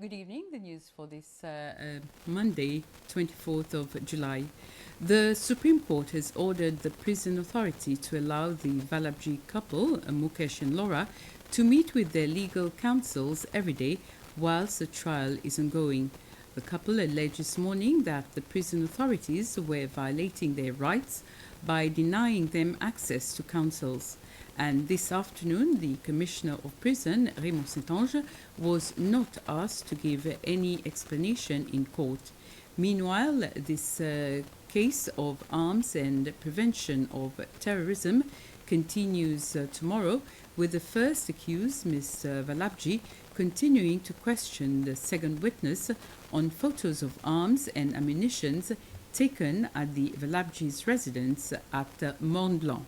Good evening. The news for this Monday, 24th of July. The Supreme Court has ordered the prison authority to allow the Valabji couple, Mukesh and Laura, to meet with their legal counsels every day whilst the trial is ongoing. The couple alleged this morning that the prison authorities were violating their rights by denying them access to counsels. And this afternoon, the Commissioner of Prison, Raymond Saint-Ange, was not asked to give any explanation in court. Meanwhile, this case of arms and prevention of terrorism continues tomorrow, with the first accused, Ms. Valabji, continuing to question the second witness on photos of arms and ammunition taken at the Valabji's residence at Mont Blanc.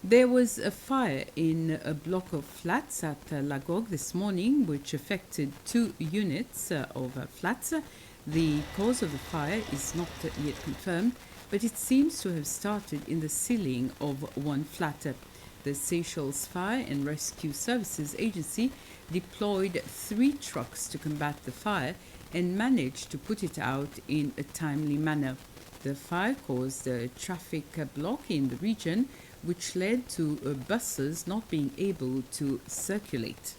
There was a fire in a block of flats at Lagogue this morning, which affected 2 units of flats. The cause of the fire is not yet confirmed, but it seems to have started in the ceiling of one flat. The Seychelles Fire and Rescue Services Agency deployed 3 trucks to combat the fire and managed to put it out in a timely manner. The fire caused a traffic block in the region, which led to buses not being able to circulate.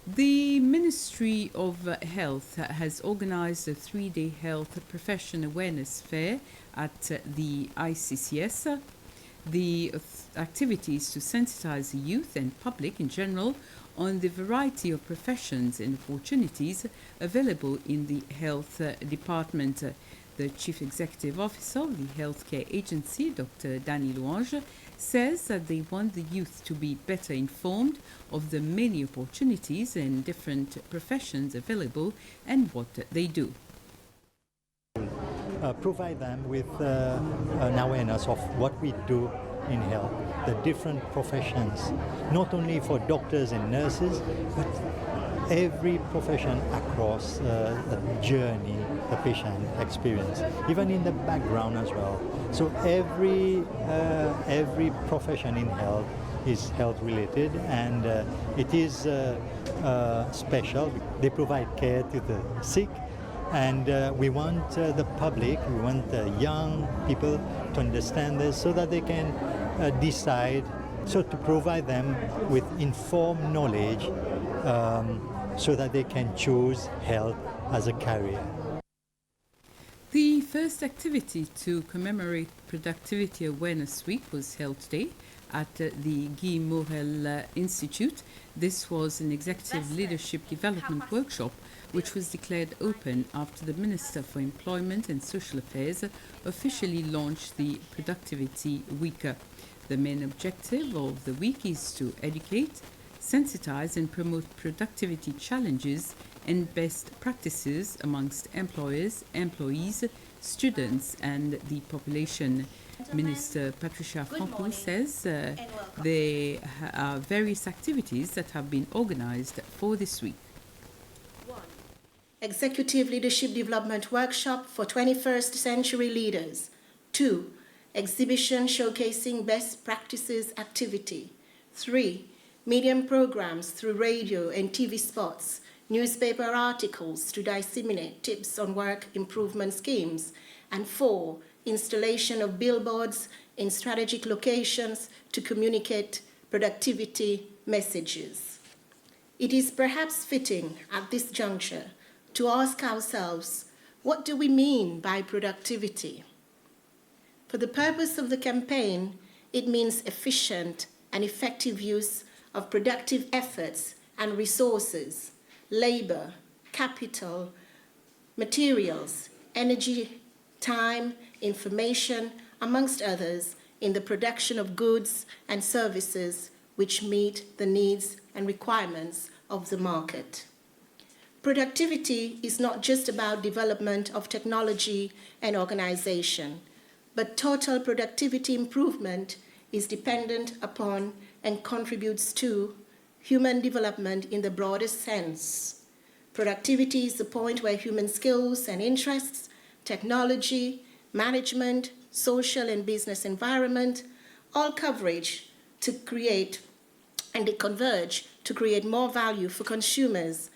The Ministry of Health has organized a 3-day health profession awareness fair at the ICCS. The activities to sensitize the youth and public in general on the variety of professions and opportunities available in the health department. The Chief Executive Officer of the Healthcare Agency, Dr. Danny Louange, says that they want the youth to be better informed of the many opportunities and different professions available and what they do. Provide them with an awareness of what we do in health, the different professions, not only for doctors and nurses, but every profession across the journey the patient experience, even in the background as well. So every profession in health is health related, and it is special. They provide care to the sick, and we want the public, we want the young people to understand this so that they can decide, so to provide them with informed knowledge so that they can choose health as a career. The first activity to commemorate Productivity Awareness Week was held today at the Guy Morel Institute. This was an executive leadership development workshop which was declared open after the Minister for Employment and Social Affairs officially launched the Productivity Week. The main objective of the week is to educate, sensitize and promote productivity challenges and best practices amongst employers, employees, students and the population. Minister Patricia Francoux says there are various activities that have been organized for this week. 1. Executive Leadership Development Workshop for 21st Century Leaders. 2. Exhibition showcasing best practices activity. 3. Medium programs through radio and TV spots, newspaper articles to disseminate tips on work improvement schemes, and 4, installation of billboards in strategic locations to communicate productivity messages. It is perhaps fitting at this juncture to ask ourselves, what do we mean by productivity? For the purpose of the campaign, it means efficient and effective use of productive efforts and resources, labor, capital, materials, energy, time, information, amongst others, in the production of goods and services which meet the needs and requirements of the market. Productivity is not just about development of technology and organization, but total productivity improvement is dependent upon and contributes to human development in the broadest sense. Productivity is the point where human skills and interests, technology, management, social and business environment, all coverage to create and they converge to create more value for consumers,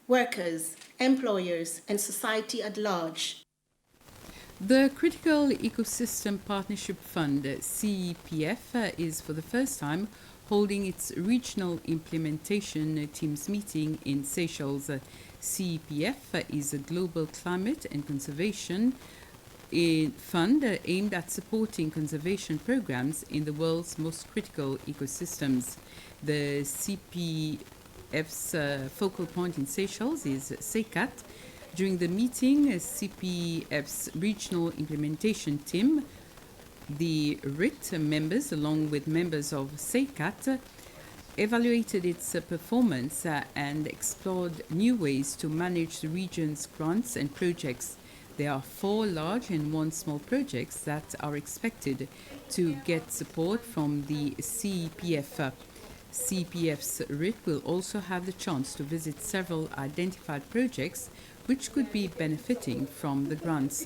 workers, employers, and society at large. The Critical Ecosystem Partnership Fund, CEPF, is for the first time holding its regional implementation teams meeting in Seychelles. CEPF is a global climate and conservation fund aimed at supporting conservation programs in the world's most critical ecosystems. The CPF's focal point in Seychelles is SECAT. During the meeting, CPF's regional implementation team, the RIT members, along with members of SECAT, evaluated its performance and explored new ways to manage the region's grants and projects. There are 4 large and 1 small projects that are expected to get support from the CEPF. CEPF's RIT will also have the chance to visit several identified projects which could be benefiting from the grants.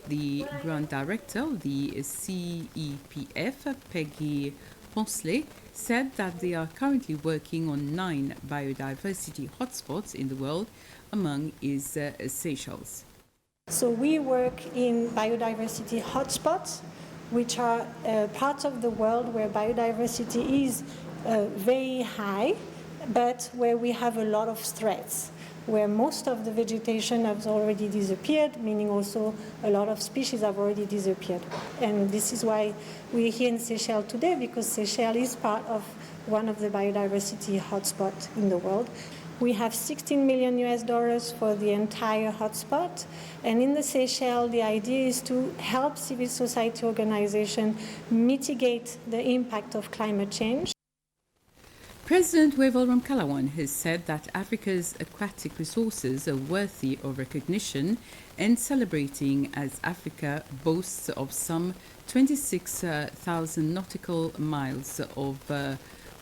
The grant director of the CEPF, Peggy Ponsley, said that they are currently working on 9 biodiversity hotspots in the world, among is Seychelles. So we work in biodiversity hotspots, which are parts of the world where biodiversity is very high, but where we have a lot of threats, where most of the vegetation has already disappeared, meaning also a lot of species have already disappeared. And this is why we're here in Seychelles today, because Seychelles is part of one of the biodiversity hotspots in the world. We have $16 million for the entire hotspot. And in the Seychelles, the idea is to help civil society organizations mitigate the impact of climate change. President Wavel Ramkalawan has said that Africa's aquatic resources are worthy of recognition and celebrating, as Africa boasts of some 26,000 nautical miles of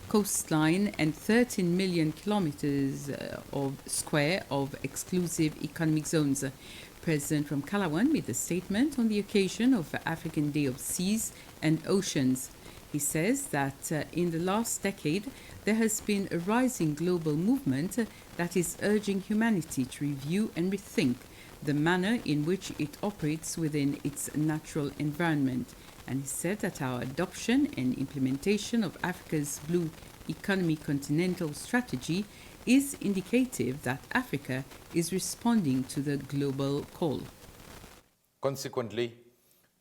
coastline and 13 million kilometers square of exclusive economic zones. President Ramkalawan made the statement on the occasion of African Day of Seas and Oceans. He says that in the last decade, there has been a rising global movement that is urging humanity to review and rethink the manner in which it operates within its natural environment. And he said that our adoption and implementation of Africa's Blue Economy Continental Strategy is indicative that Africa is responding to the global call. Consequently,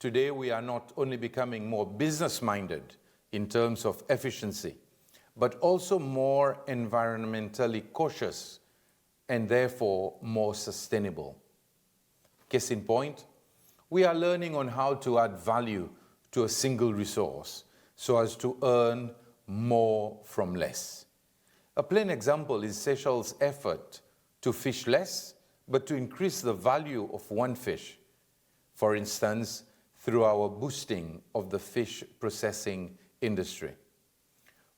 today we are not only becoming more business-minded in terms of efficiency, but also more environmentally cautious and therefore more sustainable. Case in point, we are learning on how to add value to a single resource so as to earn more from less. A plain example is Seychelles' effort to fish less, but to increase the value of one fish. For instance, through our boosting of the fish processing industry.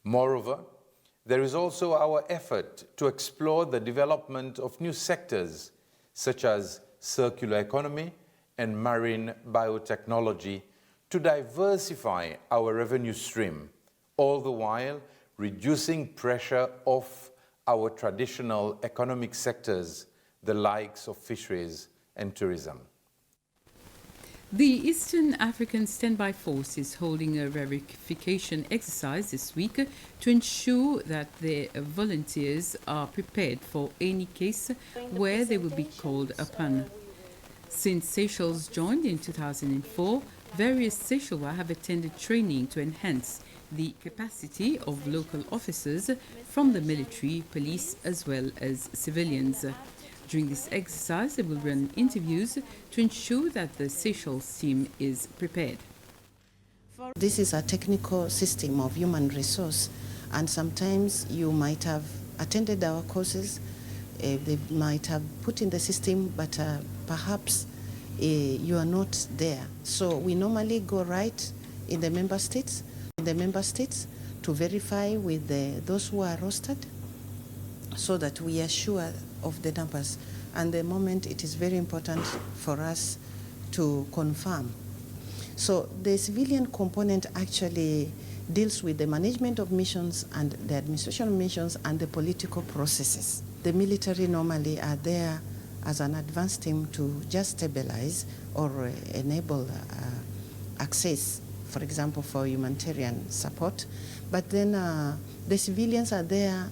Moreover, there is also our effort to explore the development of new sectors such as circular economy and marine biotechnology to diversify our revenue stream, all the while reducing pressure off our traditional economic sectors, the likes of fisheries and tourism. The Eastern African Standby Force is holding a verification exercise this week to ensure that their volunteers are prepared for any case where they will be called upon. Since Seychelles joined in 2004, various Seychellois have attended training to enhance the capacity of local officers from the military, police, as well as civilians. During this exercise, they will run interviews to ensure that the Seychelles team is prepared. This is a technical system of human resource, and sometimes you might have attended our courses, they might have put in the system, but perhaps you are not there. So we normally go right in the member states, to verify with those who are rostered, so that we are sure of the numbers. And the moment it is very important for us to confirm. So the civilian component actually deals with the management of missions and the administration of missions and the political processes. The military normally are there as an advance team to just stabilize or enable access, for example, for humanitarian support. But then the civilians are there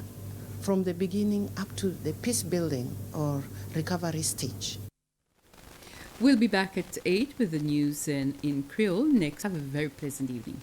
from the beginning up to the peace building or recovery stage. We'll be back at 8 with the news in Creole. Next, have a very pleasant evening.